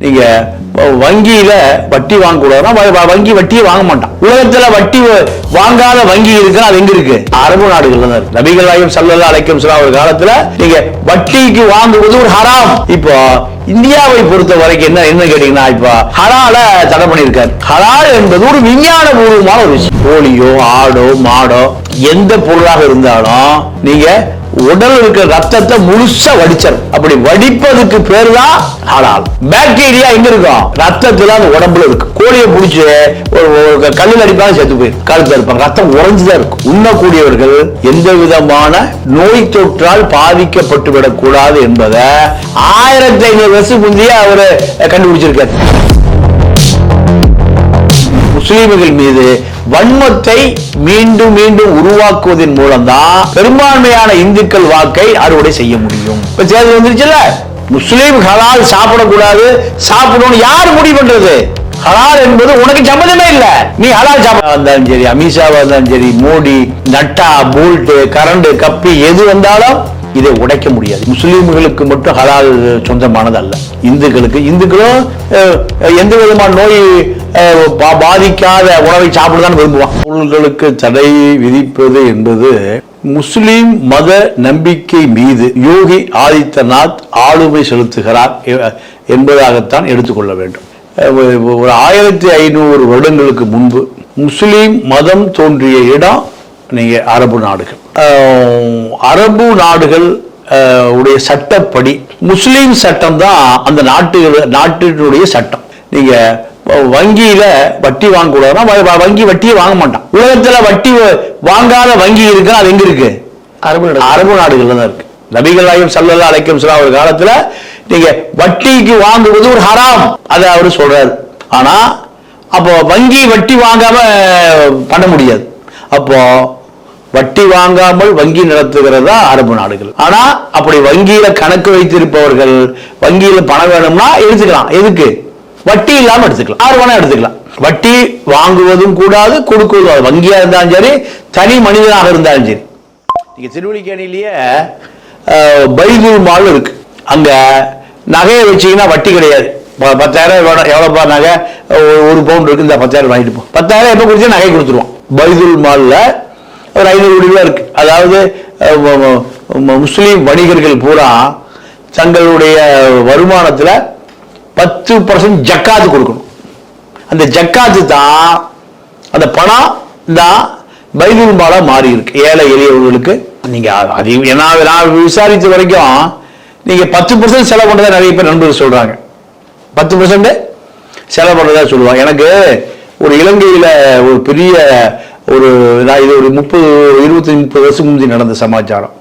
நீங்க வங்கியில வட்டி வாங்க கூடாதுன்னா வங்கி வட்டியை வாங்க மாட்டான். உலகத்துல வட்டி வாங்காத வங்கி இருக்கு, அது எங்க இருக்கு? அரபு நாடுகள்ல தான் இருக்கு. நபிகள் நாயகம் ஸல்லல்லாஹு அலைஹி வஸல்லம் ஒரு காலத்துல நீங்க வட்டிக்கு வாங்குவது ஒரு ஹராம். இப்போ இந்தியாவை பொறுத்த வரைக்கும் என்ன கேட்டீங்கன்னா, இப்போ ஹலால தடை பண்ணியிருக்காரு. ஹலால் என்பது ஒரு விஞ்ஞான பூர்வமான ஒரு விஷயம். கோழியோ ஆடோ மாடோ எந்த பொருளாக இருந்தாலும் நீங்க உடல் இருக்கிற ரத்தத்தை முழுசா வடிச்சல். அப்படி வடிப்பதுக்கு பேர் தான் ஹலால். பாக்டீரியா எங்க இருக்கும்? ரத்தத்துல அந்த உடம்புல இருக்கு. கோழியை பிடிச்சு ஒரு கல்லில் அடிப்பாங்க, செத்து போய் கழுத்து இருப்பாங்க, ரத்தம் உறைஞ்சுதான் இருக்கும். உண்ணக்கூடியவர்கள் எந்த விதமான நோய் தொற்றால் பாதிக்கப்பட்டு விடக்கூடாது என்பதை 1500 வருஷம் முந்தைய அவரு கண்டுபிடிச்சிருக்காரு. முஸ்லிம்கள் மீது வன்மத்தை மீண்டும் மீண்டும் உருவாக்குவதன் மூலம் தான் பெரும்பான்மையான இந்துக்கள் வாக்கை அறுவடை செய்ய முடியும். இப்ப தேர்தல் வந்துருச்சுல்ல, முஸ்லீம் ஹலால் சாப்பிடக்கூடாது, சாப்பிடணும் யார் முடிவு பண்றது? ஹலால் என்பது உனக்கு சம்மதமே இல்ல. நீ ஹலால் சாப்பிட வந்தாலும் சரி, அமித்ஷாவா இருந்தாலும் சரி, மோடி, நட்டா, போல்ட், கரண்ட், கப்பி எது வந்தாலும் இதை உடைக்க முடியாது. முஸ்லீம்களுக்கு மட்டும் ஹலால் சொந்தமானது அல்ல, இந்துக்களும் எந்த விதமான நோய் பாதிக்காத உணவை சாப்பிடதான் விரும்புவான். பொருள்களுக்கு தடை விதிப்பது என்பது முஸ்லிம் மத நம்பிக்கை மீது யோகி ஆதித்யநாத் ஆளுமை செலுத்துகிறார் என்பதாகத்தான் எடுத்துக்கொள்ள வேண்டும். ஒரு 1500 வருடங்களுக்கு முன்பு முஸ்லிம் மதம் தோன்றிய இடம் நீங்க அரபு நாடுகள். அரபு நாடுகள் உடைய சட்டப்படி முஸ்லீம் சட்டம் தான் அந்த நாட்டினுடைய சட்டம். நீங்க வங்கியில வட்டி வாங்க கூடாதுன்னா வங்கி வட்டியை வாங்க மாட்டான். உலகத்துல வட்டி வாங்காத வங்கி இருக்கு, அது எங்க இருக்கு? அரபு நாடுகள்ல தான் இருக்கு. நபிகள் நாயகம் ஸல்லல்லாஹு அலைஹி வஸல்லம் ஒரு காலத்துல நீங்க வட்டிக்கு வாங்குவது ஒரு ஹராம், அதை அவரு சொல்றாரு. ஆனா அப்போ வங்கி வட்டி வாங்காம பண்ண முடியாது. அப்போ வட்டி வாங்காமல் வங்கி நடத்துகிறதா அரபு நாடுகள். ஆனா அப்படி வங்கியில கணக்கு வைத்திருப்பவர்கள் வங்கியில பணம் வேணும்னா எடுத்துக்கலாம். எதுக்கு? வட்டி இல்லாம எடுத்துக்கலாம், யார் வேணா எடுத்துக்கலாம். வட்டி வாங்குவதும் கூடாது, கொடுக்குவதும். வங்கியா இருந்தாலும் சரி, தனி மனிதனாக இருந்தாலும் சரி. நீங்க திருவல்லிக்கேணியிலேயே பைதுல் மால் இருக்கு. அங்க நகையை வச்சீங்கன்னா வட்டி கிடையாது. 10,000 எவ்வளவுப்பா நகை? 1 பவுண்ட் இருக்கு, இந்த 10,000 வாங்கிட்டு போ. 10,000 எப்ப கொடுத்தா நகை கொடுத்துருவோம். பைதுல் மால்ல ஒரு 500 கோடி ரூபாய் இருக்கு. அதாவது முஸ்லீம் வணிகர்கள் பூரா தங்களுடைய வருமானத்துல 10% ஜக்காத்து கொடுக்கணும். அந்த ஜக்காத்து தான், அந்த பணம் தான் பைதுல் மாலா மாறி இருக்கு ஏழை எளியவர்களுக்கு. நீங்க நான் விசாரித்த வரைக்கும் நீங்க 10% செலவு பண்றதா நிறைய பேர் நண்பர்கள் சொல்றாங்க. 10% செலவு பண்றதா சொல்லுவாங்க. எனக்கு ஒரு இலங்கையில ஒரு பெரிய இது ஒரு 25-30 வருஷம் முந்தி நடந்த சமாச்சாரம்.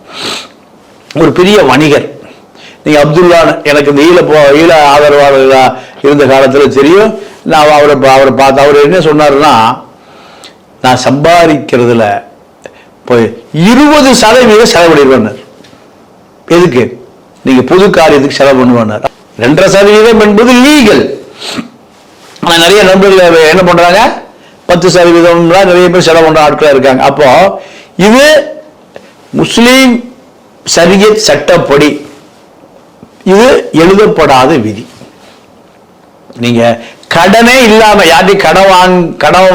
ஒரு பெரிய வணிகர், நீங்க அப்துல்லா, எனக்கு இந்த ஈழ ஆதரவாளர்களா இருந்த காலத்துல தெரியும். நான் அவரை பார்த்து அவர் என்ன சொன்னாருன்னா, நான் சம்பாதிக்கிறதுல 20% செலவழிடுவேன். எதுக்கு? நீங்க பொது காரியத்துக்கு செலவு பண்ணுவார். 2.5% என்பது லீகல். ஆனா நிறைய நண்பர்கள் என்ன பண்றாங்க, 10% நிறைய பேர் செலவு பண்ற ஆட்களா இருக்காங்க. அப்போ இது முஸ்லீம் ஷரியத் சட்டப்படி இது எழுதப்படாத விதி. நீங்க கடனே இல்லாம யார்ட்டையும் கடன்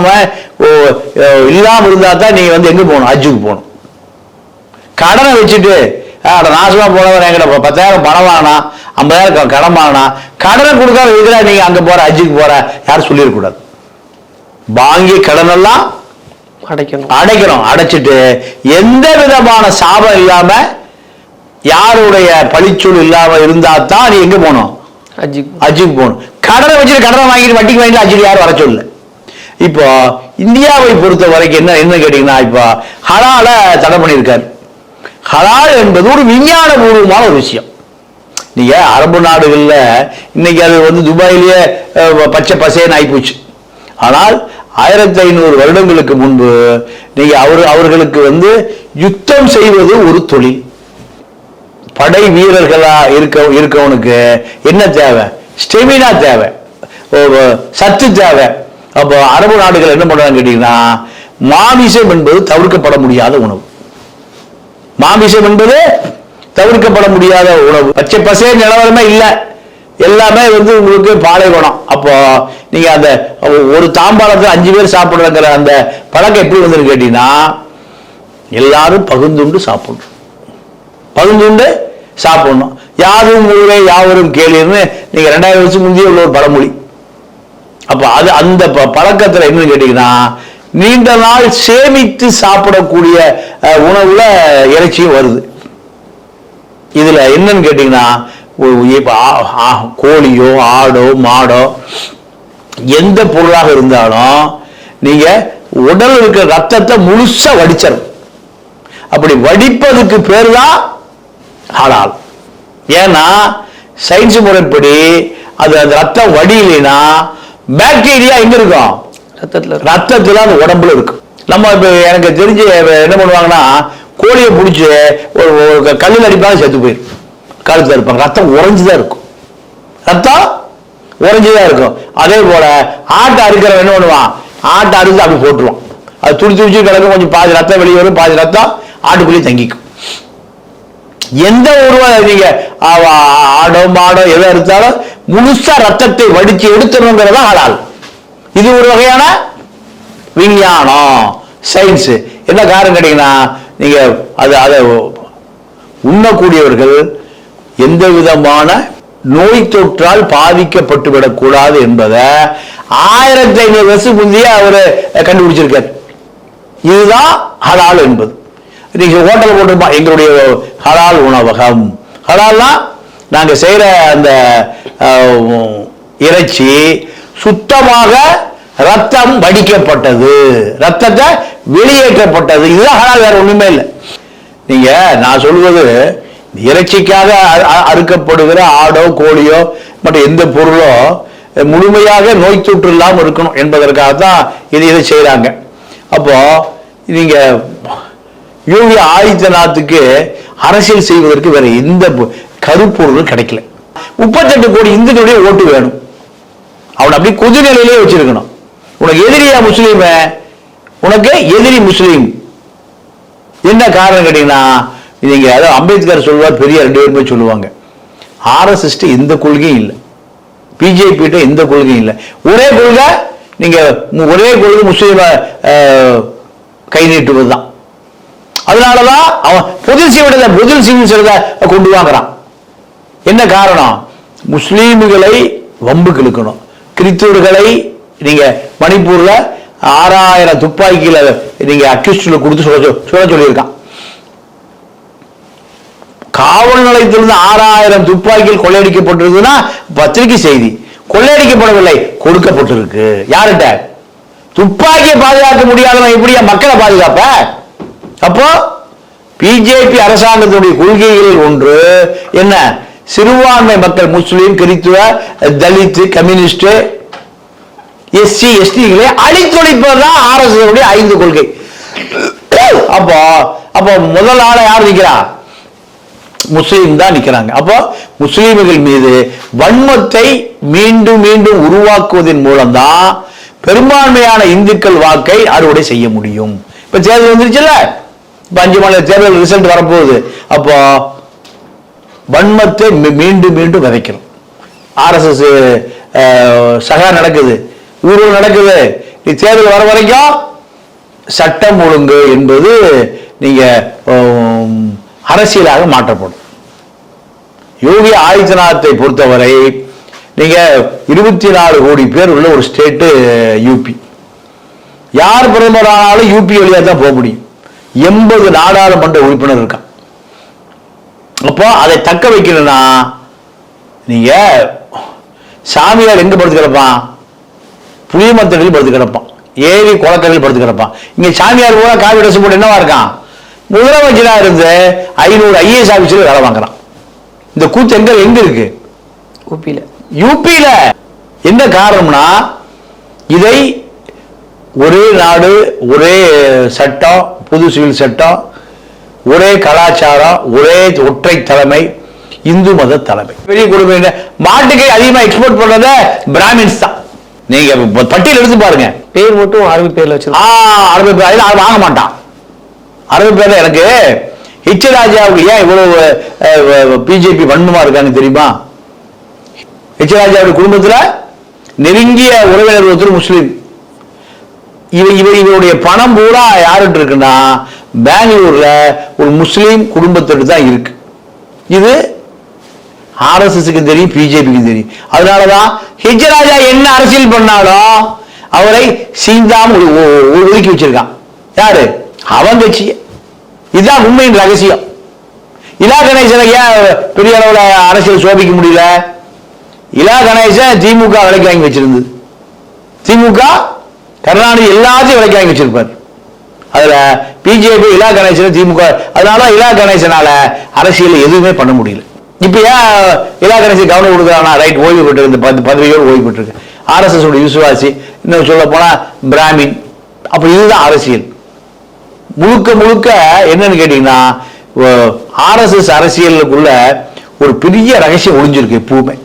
இல்லாம இருந்தா தான் நீங்க எங்க போகணும்? ஹஜ்ஜுக்கு போகணும். கடனை வச்சுட்டு நாசமா போனவர் என்கிட்ட 10,000 பணம் வாங்கினா, 50,000 கடன் வாங்கினா, கடனை கொடுக்காம இருக்கிறா நீங்க அங்க போற, ஹஜ்ஜுக்கு போற, யாரும் சொல்லிடக்கூடாது. வாங்கி கடன் எல்லாம் அடைக்கணும். அடைச்சிட்டு எந்த விதமான சாபம் இல்லாம, யாருடைய பழிச்சொல் இல்லாம இருந்தா தான் நீ எங்க போகணும்? ஹஜ்ஜுக்கு போகணும். கடனை வச்சுட்டு கடனை வாங்கிட்டு வட்டிக்கு வாங்கிட்டு ஹஜ்ஜுக்கு யாரும் வர சொல்லல. இப்போ இந்தியாவை பொறுத்த வரைக்கும் என்ன கேட்டீங்கன்னா, இப்போ ஹலால தடை பண்ணியிருக்காரு. ஹலால் என்பது ஒரு விஞ்ஞான பூர்வமான ஒரு விஷயம். நீங்க அரபு நாடுகள்ல இன்னைக்கு அது துபாயிலேயே பச்சை பசேன்னு ஆயிப்போச்சு. ஆனால் 1500 வருடங்களுக்கு முன்பு நீங்க அவர்களுக்கு யுத்தம் செய்வது ஒரு தொழில். படை வீரர்களா இருக்கவனுக்கு என்ன தேவை? ஸ்டெமினா தேவை, சத்து தேவை. அப்போ அரபு நாடுகள் என்ன பண்றாங்க கேட்டீங்கன்னா, மாமிசம் என்பது தவிர்க்கப்பட முடியாத உணவு. மாமிசம் என்பது தவிர்க்கப்பட முடியாத உணவு. பச்சை பசே நிலவரமே இல்லை. எல்லாமே உங்களுக்கு பாலைவனம். அப்போ நீங்க அந்த ஒரு தாம்பாளத்தில் 5 பேர் சாப்பிடுறங்கிற அந்த பழக்கம் எப்படி வந்துன்னு கேட்டீங்கன்னா, எல்லாரும் பகுந்துண்டு சாப்பிடணும், பகுந்துண்டு சாப்பிடணும். யாரும் ஊரே யாவரும் கேளுன்னு நீங்க 2000 வருஷம் முந்தைய உள்ள ஒரு பழமொழி. அப்ப அது அந்த பழக்கத்துல என்னன்னு கேட்டீங்கன்னா, நீண்ட நாள் சேமித்து சாப்பிடக்கூடிய உணவுல இறைச்சியும் வருது. இதுல என்னன்னு கேட்டீங்கன்னா, கோழியோ ஆடோ மாடோ எந்த பொருளாக இருந்தாலும் நீங்க உடல் இருக்கிற ரத்தத்தை முழுசா வடிச்சிடும். அப்படி வடிப்பதுக்கு பேர் தான் ஹலால். ஏன்னா சயின்ஸ் முறைப்படி அது அந்த ரத்தம் வடியினா பாக்டீரியா எங்க இருக்கும்? ரத்தத்துல அந்த உடம்புல இருக்கு. நம்ம இப்ப எனக்கு தெரிஞ்சு என்ன பண்ணுவாங்கன்னா, கோழியை பிடிச்சி ஒரு கல்லில் அடிப்பாங்க, செத்து போயிடும், கழுத்துல இருப்பாங்க, ரத்தம் உறைஞ்சுதான் இருக்கும், ரத்தம் உறைஞ்சுதான் இருக்கும். அதே போல ஆட்டை அறுக்கிறவன் என்ன பண்ணுவான், ஆட்டை அறுத்து அப்படி போட்டுருவான், அது துடி துடிச்சு கிடக்கும், கொஞ்சம் பாதி ரத்தம் வெளியே வரும், பாதி ரத்தம் ஆட்டுக்குள்ளேயே தங்கிக்கும். எந்த உருவா நீங்க ஆடோ மாடோ எதை எடுத்தாலும் முழுசா ரத்தத்தை வடிச்சு எடுத்துறோங்கிறதா ஹலால். இது ஒரு வகையான விஞ்ஞானம், சயின்ஸ். என்ன காரணம் கேட்டீங்கன்னா, நீங்க அதை உண்ணக்கூடியவர்கள் எந்த விதமான நோய் தொற்றால் பாதிக்கப்பட்டு விடக்கூடாது என்பதை 1500 வருஷம் முந்தைய அவரு கண்டுபிடிச்சிருக்கார். இதுதான் ஹலால் என்பது. நீங்க ஹோட்டல் போட்டிருப்பா, எங்களுடைய ஹலால் உணவகம். ஹலால்னா நாங்க செய்யற அந்த இறைச்சி சுத்தமாக ரத்தம் வடிக்கப்பட்டது, ரத்தத்தை வெளியேற்றப்பட்டது, இதுதான் ஹலால், வேற ஒண்ணுமே இல்லை. நீங்க நான் சொல்வது இறைச்சிக்காக அறுக்கப்படுகிற ஆடோ கோழியோ மற்ற எந்த பொருளோ முழுமையாக நோய் தொற்று இல்லாமல் இருக்கணும் என்பதற்காக தான் இதை செய்யறாங்க. அப்போ நீங்க யோகி ஆதித்யநாத்துக்கு அரசியல் செய்வதற்கு வேற எந்த கருப்பொருளும் கிடைக்கல. 38 கோடி இந்துக்களுடைய ஓட்டு வேணும். அவன் அப்படி கொதிநிலையிலே வச்சிருக்கணும். உனக்கு எதிரியா முஸ்லீம், உனக்கு எதிரி முஸ்லீம். என்ன காரணம் கேட்டீங்கன்னா, நீங்க அதாவது அம்பேத்கர் சொல்வார், பெரிய 2 பேருமே சொல்லுவாங்க, RSS எந்த கொள்கையும் இல்லை, பிஜேபி எந்த கொள்கையும் இல்லை, ஒரே கொள்கை, நீங்க ஒரே கொள்கை முஸ்லீம கை நீட்டுவது தான். அதனாலதான் அவன் பொது சிவில் கொண்டு வாங்குறான். என்ன காரணம்? முஸ்லீம்களை வம்புக்கு இழுக்கணும். கிறிஸ்தவர்களை நீங்க மணிப்பூர்ல 6000 துப்பாக்கியில நீங்க அக்யூஸ்ட்ல கொடுத்து சொல்ல சொல்லியிருக்கான். காவல் நிலையத்திலிருந்து 6000 துப்பாக்கிகள் கொள்ளையடிக்கப்பட்டிருக்குன்னா பத்திரிகை செய்தி. கொள்ளையடிக்கப்படவில்லை, கொடுக்கப்பட்டிருக்கு. யார்கிட்ட? துப்பாக்கியை பாதுகாக்க முடியாதவன் எப்படியா மக்களை பாதுகாப்ப? அப்போ பிஜேபி அரசாங்கத்தினுடைய கொள்கைகளில் ஒன்று என்ன? சிறுபான்மை மக்கள், முஸ்லீம், கிறிஸ்துவ, தலித், கம்யூனிஸ்ட், SC STகளை அழித்தொழிப்பதுதான் RSS 5 கொள்கை. அப்போ முதல் ஆளை யார் நிக்கிறா? முஸ்லீம் தான் நிக்கிறாங்க. அப்போ முஸ்லீம்கள் மீது வன்மத்தை மீண்டும் மீண்டும் உருவாக்குவதன் மூலம்தான் பெரும்பான்மையான இந்துக்கள் வாக்கை அறுவடை செய்ய முடியும். இப்ப தேர்தல் வந்துருச்சுல்ல, 5 மாநில தேர்தல் ரிசல்ட் வரப்போகுது. அப்போ வன்மத்தை மீண்டும் மீண்டும் விதைக்கணும். RSS சகா நடக்குது, ஊர்வலம் நடக்குது. தேர்தல் வர வரைக்கும் சட்டம் ஒழுங்கு என்பது நீங்க அரசியலாக மாற்றப்படும். யோகி ஆதித்யநாத்தை பொறுத்தவரை நீங்க 24 கோடி பேர் உள்ள ஒரு ஸ்டேட் யூபி. யார் பிரதமர் ஆனாலும் யூபி வழியா தான் போக முடியும். 80 நாடாளுமன்ற உறுப்பினர் இருக்கான். அப்போ அதை தக்க வைக்கணும்னா நீங்க சாமியார் எங்க படுத்து கிடப்பான்? புளியமத்தடியில் படுத்து கிடப்பான், ஏரி குளக்கரையில் படுத்து கிடப்பான். இங்க சாமியார் கூட காவி ட்ரெஸ் போட்டு என்னவா இருக்கான்? முதலமைச்சரா இருந்து 500 IAS ஆபீஸில் வேலை வாங்குறான். இந்த கூத்து எங்க இருக்கு? யூபியில. என்ன காரணம்னா, இதை ஒரே நாடு, ஒரே சட்டம், புது சிவில் சட்டம், ஒரே கலாச்சாரம், ஒரே ஒற்றை தலைமை, இந்து மத தலைமை. பெரிய கொடுமை. மாட்டுக்கை அதிகமா எக்ஸ்போர்ட் பண்றத பிராமின்ஸ் தான். நீங்க பட்டியல் எடுத்து பாருங்க. பேர் மட்டும் அரபி பேர்ல வச்சு, அரபி பேர் வாங்க மாட்டான். அரபி பேர்ல எனக்கு ஹிச் ராஜாவுக்கு ஏன் இவ்வளவு பிஜேபி வன்மமா இருக்காங்க தெரியுமா? எச் ராஜாவுடைய குடும்பத்துல நெருங்கிய உறவினர் ஒருத்தர் முஸ்லீம். இவருடைய பணம் பூரா யாருட்டு இருக்குன்னா பெங்களூர்ல ஒரு முஸ்லீம் குடும்பத்திற்கு தான் இருக்கு. இது RSSக்கு தெரியும், பிஜேபிக்கு தெரியும். அதனாலதான் ஹெச் ராஜா என்ன அரசியல் பண்ணாலும் அவரை சீந்தாம ஒதுக்கி வச்சிருக்கான். யாரு? அவன் கட்சி. இதுதான் உண்மையின் ரகசியம். இலா கணேசனை ஏன் பெரிய அளவுல அரசியல் சோபிக்க முடியல? இலா கணேசன் திமுக விலைக்கு வாங்கி வச்சிருந்தது. திமுக கருணாநிதி எல்லாத்தையும் விலைக்கு வாங்கி வச்சிருப்பார். அதுல பிஜேபி இலா கணேசன் திமுக, அதனால இலா கணேசனால அரசியல் எதுவுமே பண்ண முடியல. இப்ப ஏன் இலா கணேசன் கவனம் கொடுக்குறானா? ரைட், ஓய்வு பெற்று இந்த பதவியோடு ஓய்வு பெற்றிருக்கு. RSS உடைய விசுவாசி, இன்னும் சொல்ல போனா பிராமின். அப்ப இதுதான் அரசியல். முழுக்க முழுக்க என்னன்னு கேட்டீங்கன்னா RSS அரசியலுக்குள்ள ஒரு பெரிய ரகசியம் ஒளிஞ்சிருக்கு. எப்பவுமே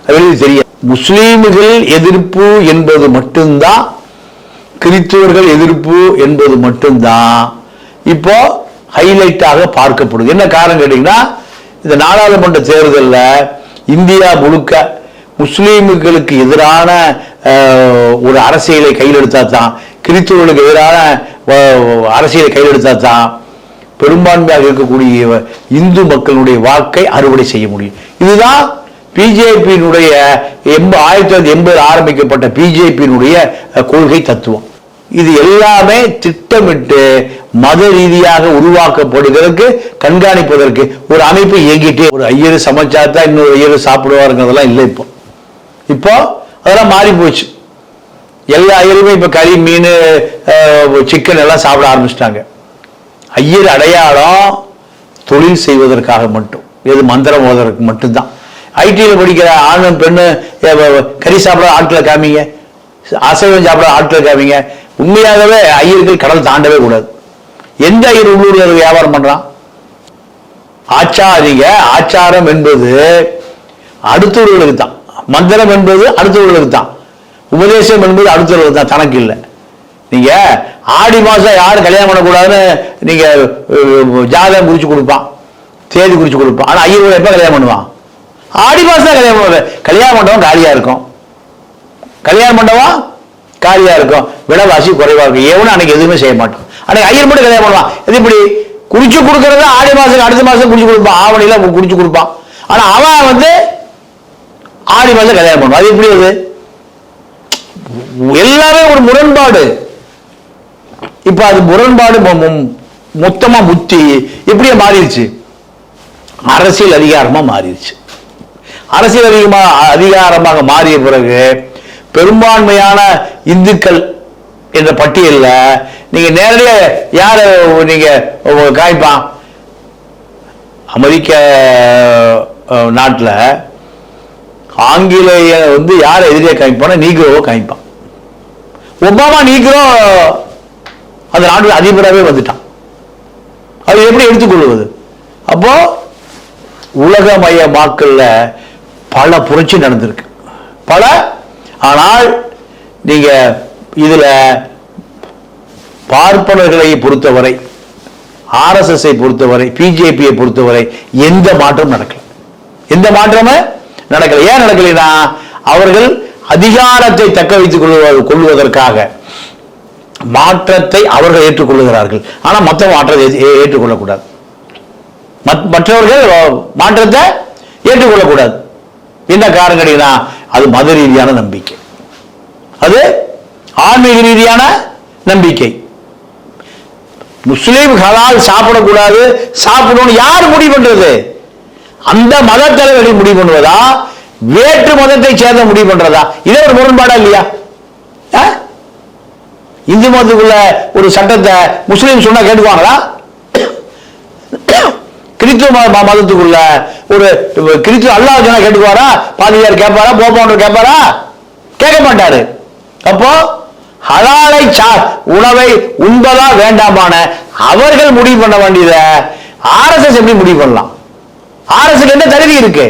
அது தெரியும். முஸ்லீம்கள் எதிர்ப்பு என்பது மட்டும்தான், கிறிஸ்துவர்கள் எதிர்ப்பு என்பது மட்டும்தான் இப்போ ஹைலைட்டாக பார்க்கப்படுது. என்ன காரணம் கேட்டீங்கன்னா, இந்த நாடாளுமன்ற தேர்தலில் இந்தியா முழுக்க முஸ்லீம்களுக்கு எதிரான ஒரு அரசியலை கையில் எடுத்தா தான், கிறிஸ்துவர்களுக்கு எதிரான அரசியலை கையில் எடுத்தா தான் பெரும்பான்மையாக இருக்கக்கூடிய இந்து மக்களுடைய வாக்கை அறுவடை செய்ய முடியும். இதுதான் பிஜேபியினுடைய 1980 ஆரம்பிக்கப்பட்ட பிஜேபியினுடைய கொள்கை தத்துவம். இது எல்லாமே திட்டமிட்டு மத ரீதியாக உருவாக்கப்படுவதற்கு, கண்காணிப்பதற்கு ஒரு அமைப்பு இயங்கிட்டே. ஒரு ஐயர் சமைச்சாத்தா இன்னொரு ஐயர் சாப்பிடுவாருங்கிறதெல்லாம் இல்லை. இப்போ அதெல்லாம் மாறி போச்சு. எல்லா ஐயருமே இப்ப கறி, மீன், சிக்கன் எல்லாம் சாப்பிட ஆரம்பிச்சிட்டாங்க. ஐயர் அடையாளம் தொழில் செய்வதற்காக மட்டும், எது மந்திரம் ஓதற்கு மட்டும்தான். ஐடியில் படிக்கிற ஆணும் பெண்ணு கறி சாப்பிட ஆட்களை காமிங்க, அசைவம் சாப்பிட ஆட்களை காமிங்க. உண்மையாகவே ஐயர்கள் கடல் தாண்டவே கூடாது. எந்த ஐயர் உள்ளூர் வியாபாரம் பண்றான்? ஆச்சாரம் என்பது அடுத்தவர்களுக்கு தான், மந்திரம் என்பது அடுத்தவர்களுக்கு தான், உபதேசம் என்பது அடுத்தவர்களுக்கு தான், தனக்கு இல்லை. நீங்க ஆடி மாசம் யாரும் கல்யாணம் பண்ணக்கூடாதுன்னு நீங்க ஜாதகம் குறிச்சு கொடுப்பான், தேதி குறிச்சு கொடுப்பான். ஆனா ஐயர் எப்ப கல்யாணம் பண்ணுவான்? ஆடி மாசம் தான் கல்யாணம் பண்ணுவாங்க. கல்யாண மண்டபம் காலியா இருக்கும், கல்யாண மண்டபம் காலியா இருக்கும், விலைவாசி குறைவா இருக்கும். எவனும் அன்னைக்கு எதுவுமே செய்ய மாட்டோம். அன்னைக்கு ஐயர் மட்டும் கல்யாணம் பண்ணுவான். இது இப்படி குறிச்சு கொடுக்கறது ஆடி மாசம், அடுத்த மாசம் குறிச்சு கொடுப்பான், ஆவணியில குறிச்சு கொடுப்பான். ஆனா அவன் ஆடி மாசம் கல்யாணம் பண்ணுவான். அது எப்படி? அது எல்லாமே ஒரு முரண்பாடு. இப்ப அது முரண்பாடு மொத்தமா முத்தி எப்படியே மாறிடுச்சு? அரசியல் அதிகாரமா மாறிடுச்சு. அரசியல் அதிகாரமாக மாறிய பிறகு பெரும்பான்மையான இந்துக்கள் என்ற பட்டியலில் நீங்க நேரடியாக யார நீங்க காய்ப்பான்? அமெரிக்க நாட்டில் ஆங்கிலேய யாரை எதிரியா காய்ப்பான? நீக்ரோவை காய்ப்பான். ஒபாமா நீக்ரோ அந்த நாட்டு அதிபராகவே வந்துட்டான். அது எப்படி எடுத்துக்கொள்வது? அப்போ உலகமயமாக்கல்ல பல புரட்சி நடந்திருக்கு, பல. ஆனால் நீங்க இதுல பார்ப்பனர்களை பொறுத்தவரை, RSSஐ பொறுத்தவரை, பிஜேபியை பொறுத்தவரை எந்த மாற்றம் நடக்கல. எந்த மாற்றமே நடக்கல. ஏன் நடக்கலைன்னா, அவர்கள் அதிகாரத்தை தக்க வைத்துக் கொள்வதற்காக மாற்றத்தை அவர்கள் ஏற்றுக்கொள்ளுகிறார்கள். ஆனா மற்ற மாற்றத்தை ஏற்றுக்கொள்ளக்கூடாது. மற்றவர்கள் மாற்றத்தை ஏற்றுக்கொள்ளக்கூடாது. என்ன காரணம் கேட்டீங்கன்னா, அது மத ரீதியான நம்பிக்கை, அது ஆன்மீக ரீதியான நம்பிக்கை. முஸ்லீம் ஹலால் சாப்பிடக்கூடாது, சாப்பிடணும் யார் முடிவு பண்றது? அந்த மத தலைவர்கள் முடிவு பண்ணுவதா, வேற்று மதத்தை சேர்ந்த முடிவு பண்றதா? இதே ஒரு முரண்பாடா இல்லையா? இந்து மதத்துக்குள்ள ஒரு சட்டத்தை முஸ்லீம் சொன்னா கேட்டுக்குவாங்களா? கிறிஸ்துவ மதத்துக்குள்ள ஒரு கிறிஸ்துவ அல்லாஹ் சொன்னா கேட்டுக்குவாரா? பாதிரியார் கேட்பாரா? போப்பாண்டவர் கேட்பாரா? கேட்க மாட்டாரு. அப்போ ஹலாலை உணவை உண்பதா வேண்டாமான அவர்கள் முடிவு பண்ண வேண்டியத RSS எப்படி முடிவு பண்ணலாம்? RSS என்ன தகுதி இருக்கு?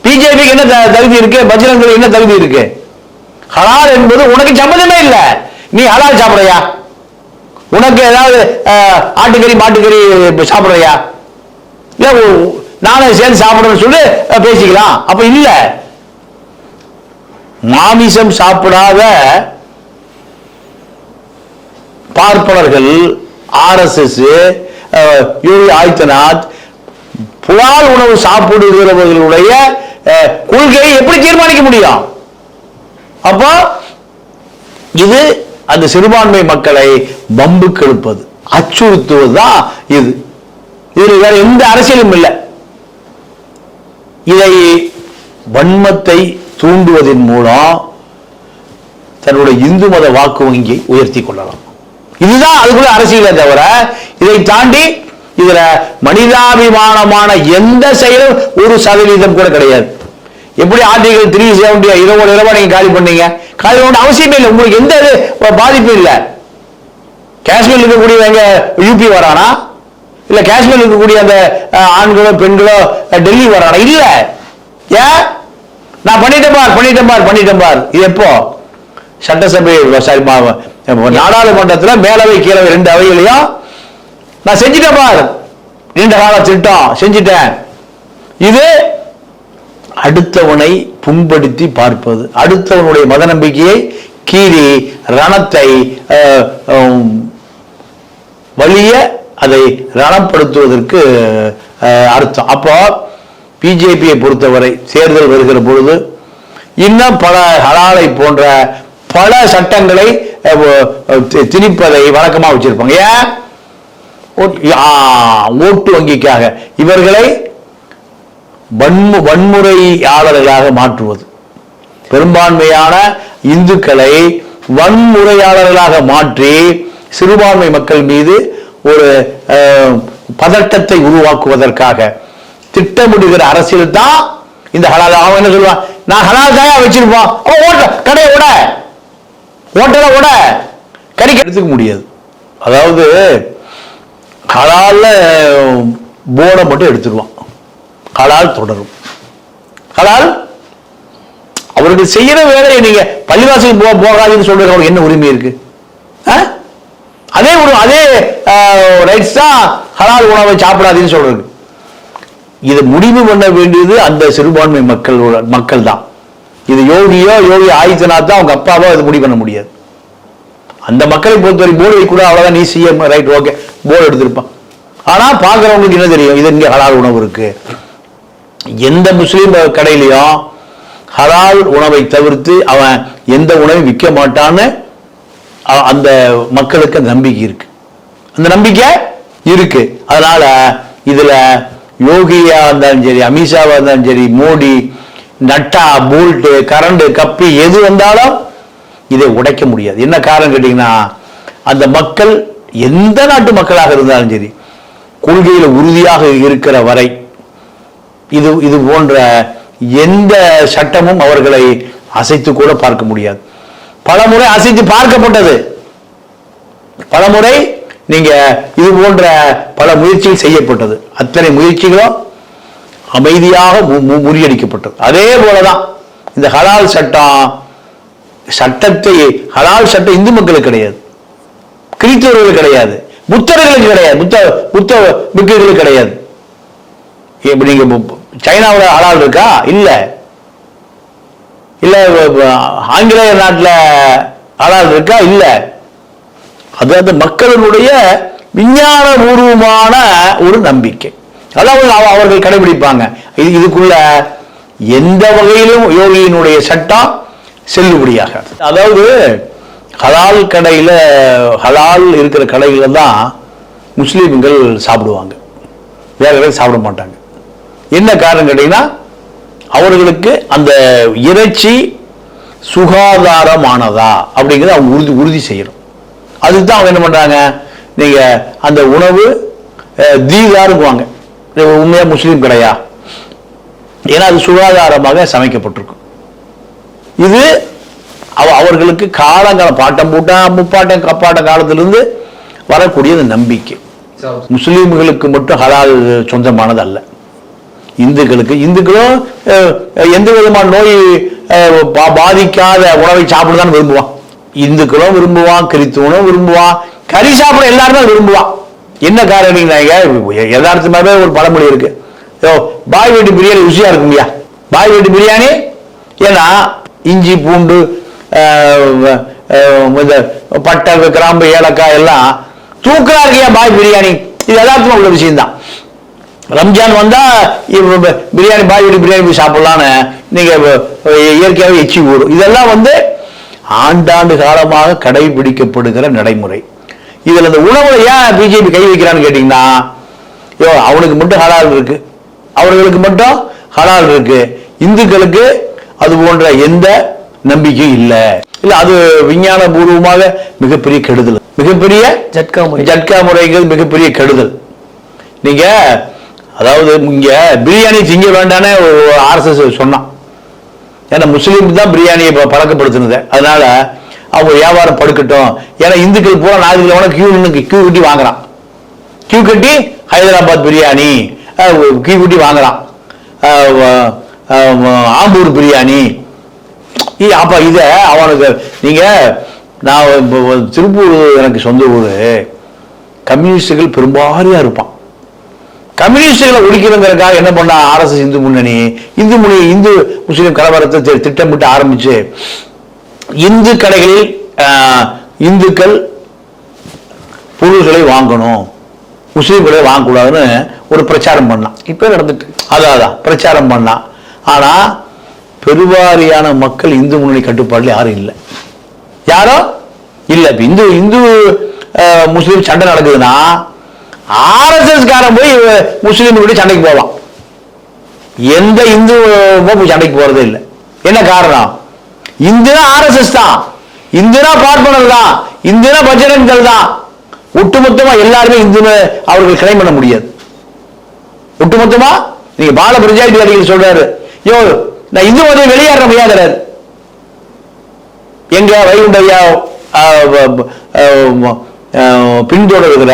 பிஜேபிக்கு என்ன தகுதி இருக்கு? பஜ்ரங் என்ன தகுதி இருக்கு? ஹலால் என்பது உனக்கு சம்மதமே இல்லை. நீ ஹலால் சாப்பிடுறியா? உனக்கு ஏதாவது ஆட்டுக்கறி மாட்டுக்கறி சாப்பிடுறியா? நானும் சேர்ந்து சாப்பிடுறேன்னு சொல்லி பேசிக்கலாம். அப்ப இல்ல, மாமிசம் சாப்பிடாத பார்ப்பனர்கள், RSS, யோகி ஆதித்யநாத் புலால் உணவு சாப்பிடுகிறவர்களுடைய கொள்கையை எப்படி தீர்மானிக்க முடியும்? அப்போ இது அந்த சிறுபான்மை மக்களை பம்புக்கு எழுப்பது, அச்சுறுத்துவதுதான் இது. இதுல வேற எந்த அரசியலும் இல்லை. இதை வன்மத்தை தூண்டுவதன் மூலம் தன்னுடைய இந்து மத வாக்கு வங்கியை உயர்த்தி கொள்ளலாம். இதுதான் அதுக்குள்ள அரசியலை தவிர இதை தாண்டி இதுல மனிதாபிமானமான எந்த செயலும் 1% கூட கிடையாது. எப்படி ஆர்டிகல் 370 இரவு நீங்க காலி பண்ணீங்க? காலி பண்ண அவசியமே இல்லை. உங்களுக்கு எந்த பாதிப்பு இல்லை. காஷ்மீர் இருக்கக்கூடிய யூபி வரானா? இல்ல காஷ்மீர் இருக்கக்கூடிய அந்த ஆண்களோ பெண்களோ டெல்லி வரானா? இல்ல. ஏன்? நான் பண்ணிட்டேன் பார். இது எப்போ? சட்டசபை நாடாளுமன்றத்தில் மேலவை கீழவை 2 அவைகளையும் நான் செஞ்சுட்டேன் பார். நீண்ட கால திட்டம் செஞ்சிட்டேன். இது அடுத்தவனை புண்படுத்தி பார்ப்பது, அடுத்தவனுடைய மத நம்பிக்கையை கீறி ரணத்தை வலிய அதை ரணப்படுத்துவதற்கு அர்த்தம். அப்போ பிஜேபியை பொறுத்தவரை தேர்தல் வருகிற பொழுது இன்னும் பல ஹலாலை போன்ற பல சட்டங்களை திணிப்பதை வழக்கமாக வச்சிருப்பாங்க. ஏன்? ஓட்டு வங்கிக்காக இவர்களை வன்முறையாளர்களாக மாற்றுவது, பெரும்பான்மையான இந்துக்களை வன்முறையாளர்களாக மாற்றி சிறுபான்மை மக்கள் மீது ஒரு பதட்டத்தை உருவாக்குவதற்காக திட்டமிடுகிற அரசியல் தான் இந்த ஹலால். அவன் என்ன சொல்லுவான்? நான் ஹலால் தாயா வச்சிருப்பான், கடையை விட ஓட்டலை விட கறிக்க எடுத்துக்க முடியாது. அதாவது ஹலால்ல போர்டை மட்டும் எடுத்துருவான், ஹலால் தொடரும். ஹலால் அவர்கள் செய்யற வேலையை நீங்க பள்ளிவாசல் போகாதுன்னு சொல்றது அவருக்கு என்ன உரிமை இருக்கு? அதே ரைட்ஸ் தான் ஹலால் உணவை சாப்பிடாதுன்னு சொல்றது. இதை முடிவு பண்ண வேண்டியது அந்த சிறுபான்மை மக்கள் தான். இது யோகி ஆதித்யநாத் தான் அவங்க அப்பாவோ அது முடிவு பண்ண முடியாது. அந்த மக்களை பொறுத்தவரை போர்டு கூட அவ்வளவுதான், நீ சிஎம் ரைட் ஓகே போர்டு எடுத்திருப்பான். ஆனா பாக்குறவங்களுக்கு என்ன தெரியும்? இது இங்க ஹலால் உணவு இருக்கு. எந்த முஸ்லீம் கடையிலையும் ஹலால் உணவை தவிர்த்து அவன் எந்த உணவையும் விற்க மாட்டான்னு அந்த மக்களுக்கு நம்பிக்கை இருக்கு. அந்த நம்பிக்கை இருக்கு. அதனால இதுல யோகியா இருந்தாலும் சரி, அமித்ஷாவா இருந்தாலும் சரி, மோடி, நட்டா, போல்ட், கரண்ட், கப்பி எது வந்தாலும் இதை உடைக்க முடியாது. என்ன காரணம் கேட்டீங்கன்னா, அந்த மக்கள் எந்த நாட்டு மக்களாக இருந்தாலும் சரி கொள்கையில உறுதியாக இருக்கிற வரை இது போன்ற எந்த சட்டமும் அவர்களை அசைத்து கூட பார்க்க முடியாது. பலமுறை அசைத்து பார்க்கப்பட்டது, பலமுறை நீங்க இது போன்ற பல முயற்சிகள் செய்யப்பட்டது. அத்தனை முயற்சிகளும் அமைதியாக முறியடிக்கப்பட்டது. அதே போலதான் இந்த ஹலால் சட்டத்தை ஹலால் சட்டம் இந்து மக்களுக்கு கிடையாது, கிறிஸ்தவர்களுக்கு கிடையாது, புத்தர்களுக்கு கிடையாது, புத்த பிக்குகளுக்கு கிடையாது. இப்ப நீங்க சைனாவில் ஹலால் இருக்கா? இல்ல. இல்ல ஆங்கிலேய நாட்டில் ஹலால் இருக்கா? இல்ல. அது அந்த மக்களுடைய விஞ்ஞானபூர்வமான ஒரு நம்பிக்கை. அதாவது அவர்கள் கடைபிடிப்பாங்க. இதுக்குள்ள எந்த வகையிலும் யோகியினுடைய சட்டம் செல்லுபடியாக. அதாவது ஹலால் கடையில, ஹலால் இருக்கிற கடையில தான் முஸ்லீம்கள் சாப்பிடுவாங்க, வேற கடையில் சாப்பிட மாட்டாங்க. என்ன காரணம் கேட்டீங்கன்னா, அவர்களுக்கு அந்த இறைச்சி சுகாதாரமானதா அப்படிங்கிறத அவங்க உறுதி செய்யணும். அதுதான் அவங்க என்ன பண்றாங்க, நீங்க அந்த உணவு தீகாருக்குவாங்க, உண்மையா முஸ்லீம் கடையா, ஏன்னா அது சுகாதாரமாக சமைக்கப்பட்டிருக்கும். இது அவர்களுக்கு காலங்கால பாட்டம் முப்பாட்டம் கப்பாட்ட காலத்திலிருந்து வரக்கூடிய நம்பிக்கை. முஸ்லீம்களுக்கு மட்டும் ஹலால் சொந்தமானது அல்ல, இந்துக்களும் எந்த விதமான நோய் பாதிக்காத உணவை சாப்பிடதான் விரும்புவான். இந்துக்களும் விரும்புவான், கிறிஸ்துவனும் விரும்புவான், கறி சாப்பிட எல்லாருமே விரும்புவான். என்ன காரணம்? யதார்த்தமாகவே ஒரு பழமொழி இருக்கு, பாய் வீட்டு பிரியாணி ருசியா இருக்குங்கய்யா. பாய் வீட்டு பிரியாணி ஏன்னா இஞ்சி பூண்டு பட்டை கிராம்பு ஏலக்காய் எல்லாம் தூக்கலா இருக்கியா பாய் பிரியாணி. இது யதார்த்தமா உள்ள விஷயம் தான். ரம்ஜான் வந்தா பிரியாணி பாய் வீட்டு பிரியாணி போய் சாப்பிடலான்னு நீங்க இயற்கையாகவே எச்சி ஊறும். இதெல்லாம் ஆண்டாண்டு காலமாக கடைபிடிக்கப்படுகிற நடைமுறை. இதுல இந்த உணவுல ஏன் பிஜேபி கை வைக்கிறான்னு கேட்டீங்கன்னா, அவனுக்கு மட்டும் ஹலால் இருக்கு, அவர்களுக்கு மட்டும் ஹலால் இருக்கு, இந்துக்களுக்கு அது போன்ற எந்த நம்பிக்கையும் இல்லை. இல்ல அது விஞ்ஞான பூர்வமாக மிகப்பெரிய கெடுதல், மிகப்பெரிய ஜட்கா முறைகள் மிகப்பெரிய கெடுதல். நீங்க அதாவது இங்க பிரியாணி திங்க வேண்டானே RSS சொன்னான். ஏன்னா முஸ்லீம் தான் பிரியாணியை பழக்கப்படுத்தினது. அதனால அவங்க வியாபாரம் படுக்கட்டும். ஏன்னா இந்துக்கள் பூரா நாடுகள் கியூ கட்டி வாங்குறான். கியூ கட்டி ஹைதராபாத் பிரியாணி கியூ கட்டி வாங்குறான், ஆம்பூர் பிரியாணி. அப்ப இத அவனுக்கு நீங்க நான் திருப்பூர் எனக்கு சொந்த ஊரு, கம்யூனிஸ்டுகள் பெரும்பாலியா இருப்பான். கம்யூனிஸ்டுகளை ஒழிக்கிறதுக்காக என்ன பண்ண RSS இந்து முன்னணி இந்து முஸ்லீம் கலவரத்தை திட்டமிட்டு ஆரம்பிச்சு இந்து கடைகளில் இந்துக்கள் பொருள்களை வாங்கணும், முஸ்லீம்களை வாங்கக்கூடாதுன்னு ஒரு பிரச்சாரம் பண்ணான். இப்ப நடந்துட்டு அதான் பிரச்சாரம் பண்ணான். ஆனா பெருவாரியான மக்கள் இந்து முன்னணி கட்டுப்பாடுல யாரும் இல்லை, யாரும் இல்லை. இந்து இந்து முஸ்லீம் சண்டை நடக்குதுன்னா RSS காரன் போய் முஸ்லீம் கூட சண்டைக்கு போவான். எந்த இந்து போய் சண்டைக்கு போறதே இல்லை. என்ன காரணம்? இந்துனா RSS தான், இந்துனா பார்ப்பனர் தான், இந்துனா பஜரங்கள் தான். ஒட்டுமொத்தமா எல்லாருமே இந்துன்னு அவர்கள் கிளைம் பண்ண முடியாது. ஒட்டுமொத்தமா நீங்க பால பிரஜாபதி அடிகள் சொல்றாரு, நான் இந்து மதம் வெளியேற முடியாதுறாரு. எங்க வைகுண்டையா பின்தொடர்கிற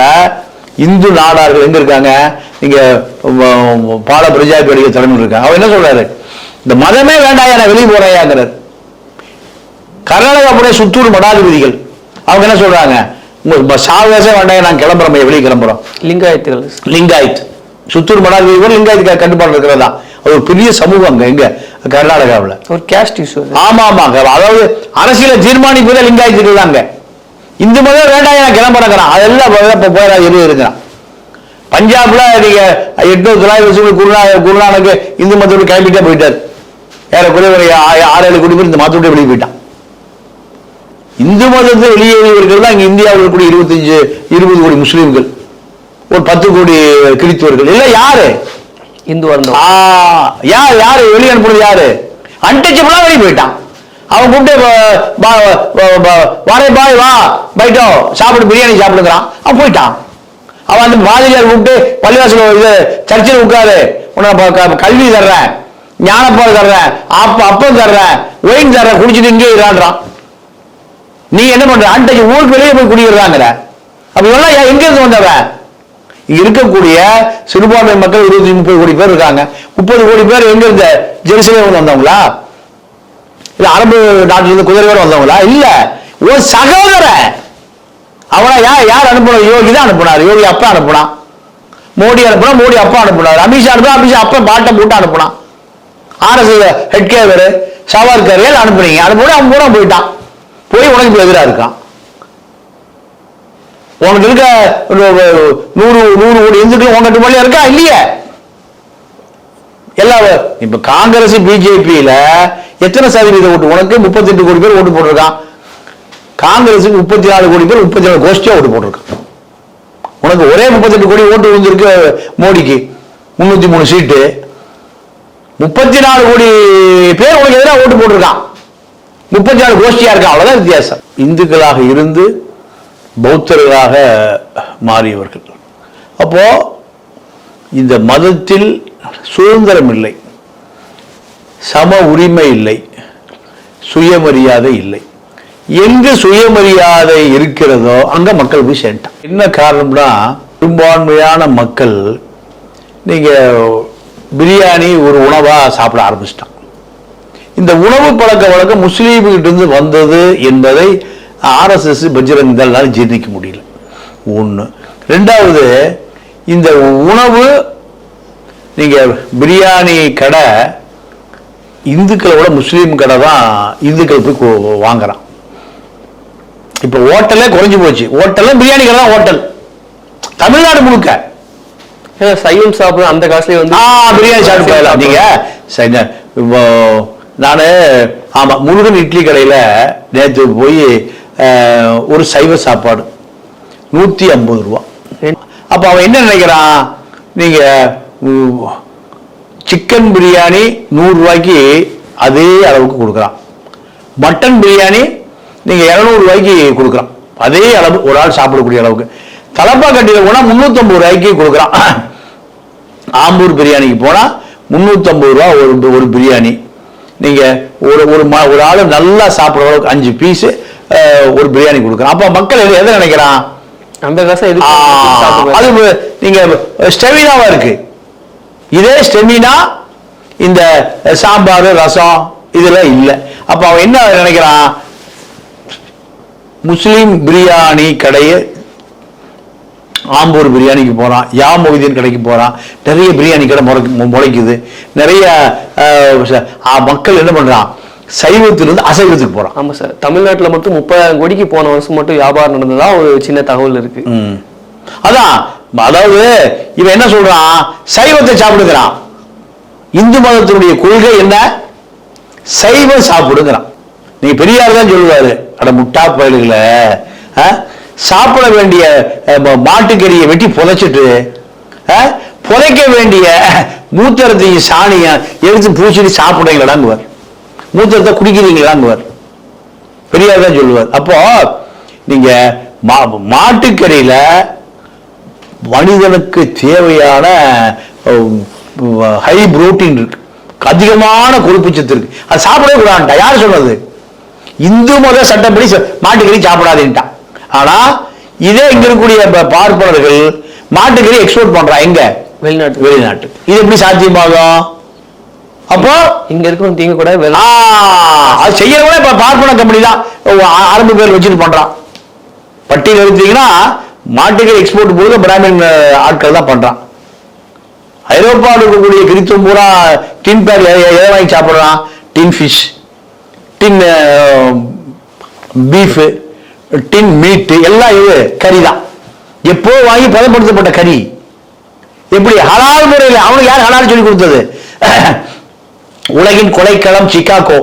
இந்து நாடார்கள் எங்க இருக்காங்க? இங்க பால பிரஜாபதி அடிகள் தலைமையில் இருக்காங்க. அவர் என்ன சொல்றாரு? இந்த மதமே வேண்டாயா, நான் வெளியே போறேங்கிறார். கர்நாடகா சுத்தூர் மடாதிபதிகள் அவங்க என்ன சொல்றாங்க? சாவகாசம் வேண்டாம், நான் கிளம்புறோம், வெளியே கிளம்புறோம். லிங்காயத் சுத்தூர் மடாதிபதிகள் லிங்காயத் கட்டுப்பாடு இருக்கிறதா? அது ஒரு பெரிய சமூகம் அங்க எங்க கர்நாடகாவில் ஒரு கேஸ்ட் இஷ்யூ. ஆமா ஆமாங்க, அதாவது அரசியலை தீர்மானிப்பதே லிங்காயத்துகள் தாங்க. இந்து மதம் வேண்டாம், நான் கிளம்புறேங்கிறான். அதெல்லாம் போயிடாது இருக்கிறான். பஞ்சாப்ல நீங்க 800-900 வருஷம் குருநானக் இந்து மதத்தோடு கிளம்பிட்டே போயிட்டார். ஏறக்குறைய 6-7 கோடி பேர் இந்த மதத்தோட வெளியே போயிட்டான். இந்து மதத்தை வெளியேறியவர்கள் தான் இங்க இந்தியாவில் கூட 25-20 கோடி முஸ்லீம்கள், ஒரு 10 கோடி கிறிஸ்துவர்கள். இல்ல யாரு இந்து யாரு வெளியே அனுப்புறது? யாரு அன்டச்சபிளா வெளியே போயிட்டான். அவன் கூப்பிட்டு வாரே பாய் வா பைட்டோ சாப்பிடு, பிரியாணி சாப்பிடுங்கிறான். அவன் போயிட்டான். அவன் அந்த மாதிரியார் கூப்பிட்டு பள்ளிவாசல் இது சர்ச்சில் உட்காரு, உனக்கு கல்வி தர்றேன், ஞானப்பால் தர்றேன், அப்பம் தர்றேன், ஒயின் தர்றேன், குடிச்சிட்டு இங்கே இறான்றான். நீ என்ன பண்ற? அன்றைக்கு ஊருக்கு வெளியே போய் குடிக்கிறாங்கிற. அப்ப எல்லாம் எங்க இருந்து வந்தவன்? இருக்கக்கூடிய சிறுபான்மை மக்கள் 20-30 கோடி பேர் இருக்காங்க. 30 கோடி பேர் எங்க இருந்த? ஜெருசலேம் வந்தவங்களா? இல்ல அரபு நாட்டில இருந்து குதிரை பேர் வந்தவங்களா? இல்ல, ஒரு சகோதர. அவனா யார் அனுப்புனார்? யோகி தான் அனுப்புனார். யோகி அப்பா அனுப்புனான். மோடி அனுப்புனா, மோடி அப்பா அனுப்புனார். அமித்ஷா அனுப்புனா, அமித்ஷா அப்பா பாட்டை போட்டு அனுப்புனான். RSS ஹெட்கேவர் சவார்கர் அனுப்புனீங்க, அனுப்புனா அவன் கூட போயிட்டான். போய் உனக்கு எதிராக இருக்கான். உனக்கு இருக்க 100 கோடி இந்துக்கள் உங்ககிட்ட மேலே இருக்கா இல்லையே? எல்லாம் இப்ப காங்கிரஸ் பிஜேபியில எத்தனை சதவீத ஓட்டு? உனக்கு 38 கோடி பேர் ஓட்டு போட்டிருக்கான். காங்கிரஸுக்கு 34 கோடி பேர் 34 கோஷ்டியா ஓட்டு போட்டிருக்கான். உனக்கு ஒரே 38 கோடி ஓட்டு விழுந்திருக்கு மோடிக்கு, 303 சீட்டு. 34 கோடி பேர் உனக்கு எதிராக ஓட்டு போட்டிருக்கான். 34 கோஷ்டியா இருக்கான். அவ்வளவுதான் வித்தியாசம். இந்துக்களாக இருந்து பௌத்தர்களாக மாறியவர்கள். அப்போ இந்த மதத்தில் சுதந்திரம் இல்லை, சம உரிமை இல்லை, சுயமரியாதை இல்லை. எங்கு சுயமரியாதை இருக்கிறதோ அங்க மக்கள் போய் சேர்ந்தான். என்ன காரணம்னா, பெரும்பான்மையான மக்கள் நீங்க பிரியாணி ஒரு உணவா சாப்பிட ஆரம்பிச்சிட்டான். இந்த உணவு பழக்க வழக்கம் முஸ்லீம்கிட்ட இருந்து வந்தது என்பதை RSS பஜ்ரங் தள்ளால் ஜீர்ணிக்க முடியல. ஒன்று. ரெண்டாவது, இந்த உணவு நீங்க பிரியாணி கடை இந்துக்களை விட முஸ்லீம் கடை தான் இந்துக்கள் போய் வாங்குறான். இப்ப ஹோட்டலே குறைஞ்சு போச்சு. ஹோட்டல்ல பிரியாணி கடை தான் ஹோட்டல் தமிழ்நாடு முழுக்க. சைவம் சாப்பிடும் அந்த காசுல வந்து பிரியாணி சாப்பிட்டு நீங்க நானு ஆமா முருகன் இட்லி கடையில நேற்று போய் ஒரு சைவ சாப்பாடு 150 ரூபா. அப்ப அவன் என்ன நினைக்கிறான், நீங்க சிக்கன் பிரியாணி 100 ரூபாய்க்கு அதே அளவுக்கு கொடுக்குறான், மட்டன் பிரியாணி நீங்க 200 ரூபாய்க்கு கொடுக்குறான், அதே அளவு ஒரு ஆள் சாப்பிடக்கூடிய அளவுக்கு. தலப்பா கட்டியில் போனா 350 ரூபாய்க்கு கொடுக்குறான். ஆம்பூர் பிரியாணிக்கு போனா 350 ரூபா ஒரு பிரியாணி. நீங்க ஒரு ஆளு நல்லா சாப்பிடுற அளவுக்கு 5 பீஸ் ஒரு பிரியாணி கொடுக்குறான். அப்ப மக்கள் எதை நினைக்கிறான், அந்த காசை அது நீங்க ஸ்டெமினாவா இருக்கு. இதே ஸ்டெமினா இந்த சாம்பார் ரசம் இதெல்லாம் இல்லை. அப்ப அவன் என்ன நினைக்கிறான், முஸ்லீம் பிரியாணி கடையை ஆம்பூர் பிரியாணிக்கு போறான், யா மொஹிதீன் கடைக்கு போறான், நிறைய பிரியாணி கடை முளைக்குது. நிறைய மக்கள் என்ன பண்றான், சைவத்திலிருந்து அசைவத்துக்கு போறான். ஆமா சார், தமிழ்நாட்டுல மட்டும் 30,000 கோடிக்கு போன வருஷம் மட்டும் வியாபாரம் நடந்ததா ஒரு சின்ன தகவல் இருக்கு. அதான், அதாவது இவன் என்ன சொல்றான், சைவத்தை சாப்பிடுகிறான். இந்து மதத்தினுடைய கொள்கை என்ன, சைவம் சாப்பிடுங்கிறான். நீங்க பெரியார் தான் சொல்லுவாரு, அட முட்டா பயல்களை, சாப்பிட வேண்டிய மாட்டுக்கறியை வெட்டி புதைச்சிட்டு புதைக்க வேண்டிய மூத்திரத்தையும் சாணியை எடுத்து பூச்சிட்டு சாப்பிடுறீங்களாங்குவார், மூத்திரத்தை குடிக்கிறீங்களாங்குவார். பெரியார் தான் சொல்லுவார். அப்போ நீங்க மாட்டுக்கறியில மனிதனுக்கு தேவையான ஹை புரோட்டீன் இருக்கு, அதிகமான கொழுப்பு சத்து இருக்கு, அது சாப்பிடவே கூடாதுட்டா. யார் சொன்னது, இந்து மத சட்டப்படி மாட்டுக்கறி சாப்பிடாதுன்ட்டான். ஆனா இதே இங்க இருக்கக்கூடிய பார்ப்பனர்கள் மாட்டுக்கறி எக்ஸ்போர்ட் பண்றான் எங்க, வெளிநாட்டு. இது எப்படி சாத்தியமாகும்? அப்போ இங்க இருக்கும் தீங்க கூட அது செய்யறவங்க இப்ப பார்ப்பன கம்பெனி தான் அரபு பேர் வச்சுட்டு பண்றான். பட்டியல் எடுத்தீங்கன்னா மாட்டுக்கறி எக்ஸ்போர்ட் போது பிராமின் ஆட்கள் தான் பண்றான். ஐரோப்பாவில் இருக்கக்கூடிய கிறித்துவம் பூரா டின் பேக் எதை வாங்கி சாப்பிடுறான், டின் ஃபிஷ், டின் பீஃப், டின் மீட், எல்லாம் இது கறி தான். எப்போ வாங்கி பதப்படுத்தப்பட்ட கறி. எப்படி ஹலால் முறையில், அவனுக்கு யார் ஹலால் சொல்லி கொடுத்தது? உலகின் கொலைக்களம் சிகாகோ.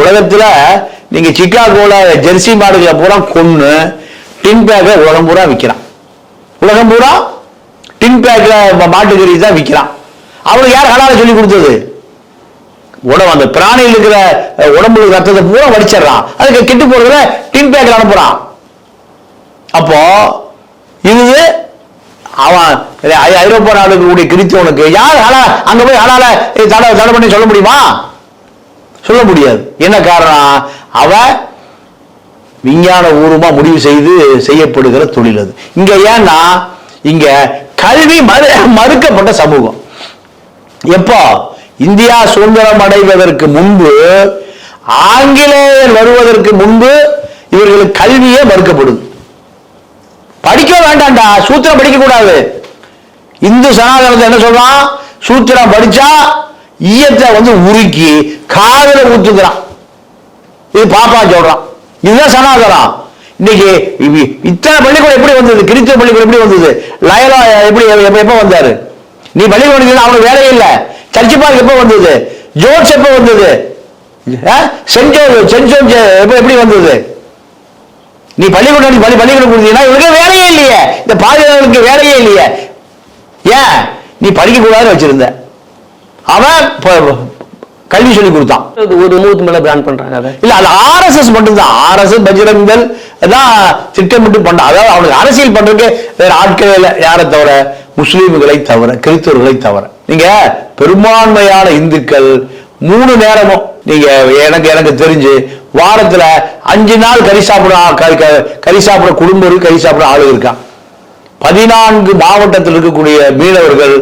உலகத்துல நீங்க சிகாகோல ஜெர்சி மாடுகளை பூரா கொன்னு டின் பேக்ல உலகம் பூரா விற்கிறான். உலகம் பூரா டின் பேக்ல மாட்டுக்கறி தான் விற்கிறான். அவனுக்கு யார் ஹலால சொல்லி கொடுத்தது? உடம்பு அந்த பிராணியில் இருக்கிற உடம்பு ரத்தத்தை பூரா வடிச்சிடறான், அதுக்கு கெட்டு போறதுல டின் பேக்ல அனுப்புறான். அப்போ இது அவன் ஐரோப்பா நாடுகளுடைய கிறிஸ்தவனுக்கு யார் அங்க போய் ஹலால தடை பண்ணி சொல்ல முடியுமா? சொல்ல முடியாது. என்ன காரணம்? அவன் விஞ்ஞான பூர்வமா முடிவு செய்யப்படுகிற தொழில் அது. இங்க ஏன்னா இங்க கல்வி மறுக்கப்பட்ட சமூகம். எப்போ இந்தியா சுதந்திரம் அடைவதற்கு முன்பு, ஆங்கிலேயர் வருவதற்கு முன்பு இவர்களுக்கு கல்வியே மறுக்கப்படுது. படிக்க வேண்டாம்டா, சூத்திரம் படிக்க கூடாது. இந்து சனாதனத்தை என்ன சொல்றான், சூத்திரம் படிச்சா ஈயத்தை உருக்கி காதல ஊத்துக்கிறான். இது பாப்பா சொல்றான். இதுதான் சனாதனம். இன்னைக்கு இத்தனை பள்ளிக்கூடம் எப்படி வந்தது? கிறிஸ்தவ பள்ளிக்கூடம் எப்படி வந்தது? லயலா எப்ப வந்தாரு? நீ பள்ளிக்கூடம் அவனுக்கு வேலையே இல்லை. சர்ச்சு பார்க் எப்ப வந்தது? ஜோர்ஜ் எப்ப வந்தது? சென்ட் ஜோர்ஜ் எப்படி வந்தது? நீ பள்ளிக்கூடம் கொடுத்தீங்கன்னா இவருக்கு வேலையே இல்லையே, இந்த பாதுகாவலுக்கு வேலையே இல்லையே. ஏன் நீ படிக்க கூடாதுன்னு வச்சிருந்த? அவன் கல்வி சொல்லி கொடுத்தான். ஒரு நூத்து மேல பிராண்ட் பண்றாங்க. இல்ல, அது ஆர்எஸ்எஸ் மட்டும்தான். ஆர்எஸ்எஸ் பஜ்ரங்தள் தான் திட்டமிட்டு பண்றான். அதாவது அவனுக்கு அரசியல் பண்றதுக்கு வேற ஆட்களே இல்லை. யாரை தவிர? முஸ்லீம்களை தவிர, கிறிஸ்தவர்களை தவிர. நீங்க பெரும்பான்மையான இந்துக்கள் 3 நேரமும் நீங்க எனக்கு தெரிஞ்சு வாரத்துல 5 நாள் கறி சாப்பிட குடும்பம் இருக்கு, கறி சாப்பிட ஆளு இருக்கான். 14 மாவட்டத்தில் இருக்கக்கூடிய மீனவர்கள்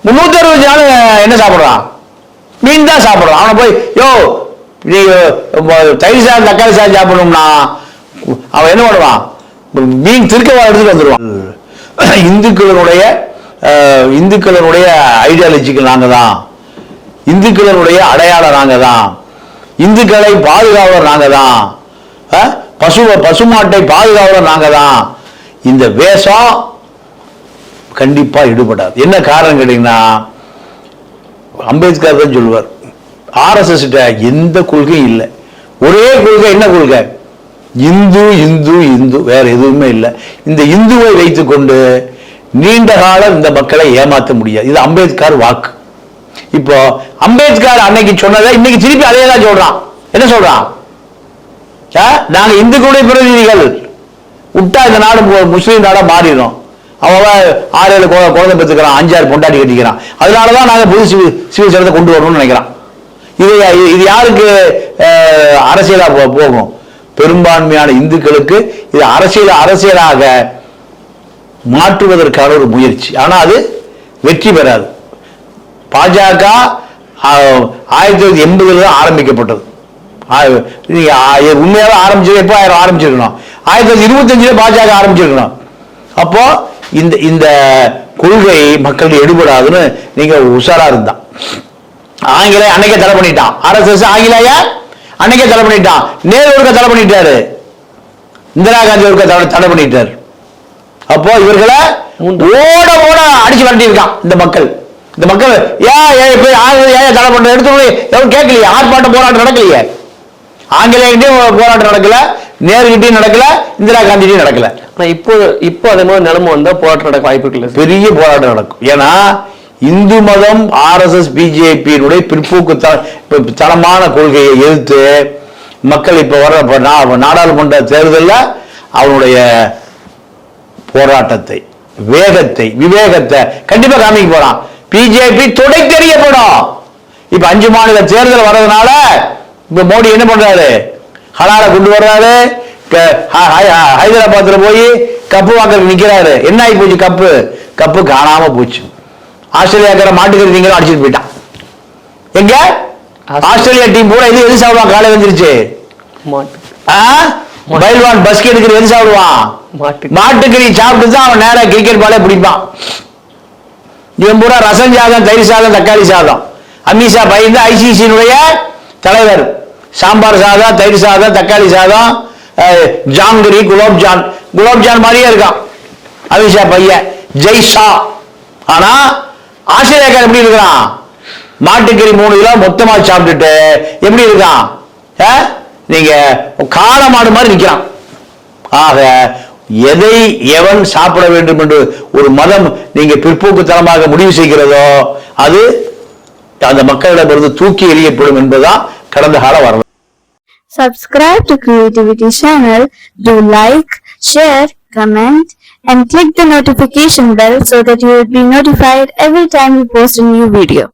360 நாள் என்ன சாப்பிடுறான்? மீன் தான் சாப்பிடுறான். அவனை போய் நீ தயிர் சாதம் தக்காளி சாதம் சாப்பிடணும்னா அவன் என்ன பண்ணுவான்? மீன் திருக்கவா எடுத்துட்டு வந்துடுவான். இந்துக்களுடைய இந்துக்களுடைய ஐடியாலஜிக்கு நாங்க தான், இந்துக்களுடைய அடையாளம் நாங்க தான், இந்துக்களை பாதுகாவலர் நாங்க தான், பசுமாட்டை பாதுகாவலர் நாங்க தான். இந்த வேஷம் கண்டிப்பா ஈடுபடாது. என்ன காரணம் கேட்டீங்கன்னா, அம்பேத்கர் தான் சொல்லுவார், RSS எந்த கொள்கையும் இல்லை, ஒரே கொள்கை. என்ன கொள்கை? இந்து இந்து இந்து, வேற எதுவுமே இல்லை. இந்த இந்துவை வைத்துக் கொண்டு நீண்ட காலம் இந்த மக்களை ஏமாற்ற முடியாது. இது அம்பேத்கர் வாக்கு. இப்போ அம்பேத்கர் அன்னைக்கு சொன்னதை இன்னைக்கு திருப்பி அதே தான் சொல்றான். என்ன சொல்றான்? நாங்க இந்துக்களுடைய பிரதிநிதிகள், விட்டா இந்த நாடு முஸ்லீம் நாடா மாறிடும். அவன் 6-7 குழந்தை பெற்றுக்கிறான், 5-6 பொண்டாட்டி கட்டிக்கிறான். அதனாலதான் நாங்க புது சிவில் சட்டத்தை கொண்டு வரணும்னு நினைக்கிறான். இது யாருக்கு அரசியலா போகும்? பெரும்பான்மையான இந்துக்களுக்கு இது அரசியலாக மாற்றுவதற்கான ஒரு முயற்சி. ஆனா அது வெற்றி பெறாது. பாஜக 1980 தான் ஆரம்பிக்கப்பட்டது. உண்மையாக ஆரம்பிச்சது எப்போ ஆரம்பிச்சிருக்கணும்? 1925 பாஜக ஆரம்பிச்சிருக்கணும். அப்போ இந்த கொள்கை மக்களுக்கு எடுபடாதுன்னு நீங்க உஷாரா இருந்தா. ஆங்கிலேய அன்னைக்கே தடை பண்ணிட்டான். RSS ஆங்கிலேய அன்னைக்கே தடை பண்ணிட்டான். நேரு ஒருக்க தடை பண்ணிட்டாரு, இந்திரா காந்தி ஒருக்க தடை பண்ணிட்டாரு. அப்போ இவர்களை ஓட ஓட அடிச்சு வரட்டி இருக்கான் இந்த மக்கள். ஏன் தடை பண்ற எடுத்து எவரும் கேட்கலையே, ஆர்ப்பாட்டம் போராட்டம் நடக்கலையே. ஆங்கிலேயர்கிட்டையும் போராட்டம் நடக்கல, நேருகிட்டையும் நடக்கல, இந்திரா காந்திகிட்டையும் நடக்கல. இப்போ அதே மாதிரி நிலைமை வந்தா போராட்டம் நடக்க வாய்ப்புகள், பெரிய போராட்டம் நடக்கும். ஏன்னா இந்து மதம் RSS BJP-னுடைய பிற்போக்கு தனமான கொள்கையை எதிர்த்து மக்கள் இப்ப வர நாடாளுமன்ற தேர்தலில் அவனுடைய போராட்டத்தை, விவேகத்தை கண்டிப்பா காமிக்க போறான். BJP துடைத்தெறியப்படும். இப்ப 5 மாநில தேர்தல் வர்றதுனால இப்ப மோடி என்ன பண்றாரு? ஹலால கொண்டு வர்றாரு. ஹைதராபாத்ல போய் கப்பு வாங்க நிக்கிறாரு. என்ன ஆகி போச்சு? கப்பு காணாம போச்சு. ஆஸ்திரேலியா மாட்டுக்கறி நீங்களும் அடிச்சுட்டு போயிட்டான். எங்க ஆஸ்திரேலியா டீம் கூட எது சாப்பிடுவான்? காலையில் வந்துருச்சு பைல்வான் பஸ்கெட் எடுக்கிற எது சாப்பிடுவான்? மாட்டுக்கறி சாப்பிட்டு தான் அவன் நேரம் கிரிக்கெட் பாலே பிடிப்பான். இவன் பூரா ரசம் சாதம், தயிர் சாதம், தக்காளி சாதம். அமித்ஷா பையன் ICC-னுடைய தலைவர். சாம்பார் சாதம், தயிர் சாதம், தக்காளி சாதம், ஜாங்கிரி, குலோப்ஜான் மாதிரியே இருக்கான் அமித்ஷா பையன், ஜெய்ஷா. ஆனா ஆஸ்திரேலியா எப்படி இருக்கிறான்? மாட்டுக்கறி 3 கிலோ மொத்தமா சாப்பிட்டுட்டு எப்படி இருக்கான்? நீங்க காளை மாடு மாதிரி நிக்கிறான். ஆக எதை எவன் சாப்பிட வேண்டும் என்று ஒரு மதம் நீங்க பிற்போக்குத்தனமாக முடிவு செய்கிறதோ அது அந்த மக்களிடமிருந்து தூக்கி எறியப்படும் என்பதுதான் கடந்த கால வரலாறு. Subscribe to Creativity channel, do like, share, comment and click the notification bell so that you will be notified every time we post a new video.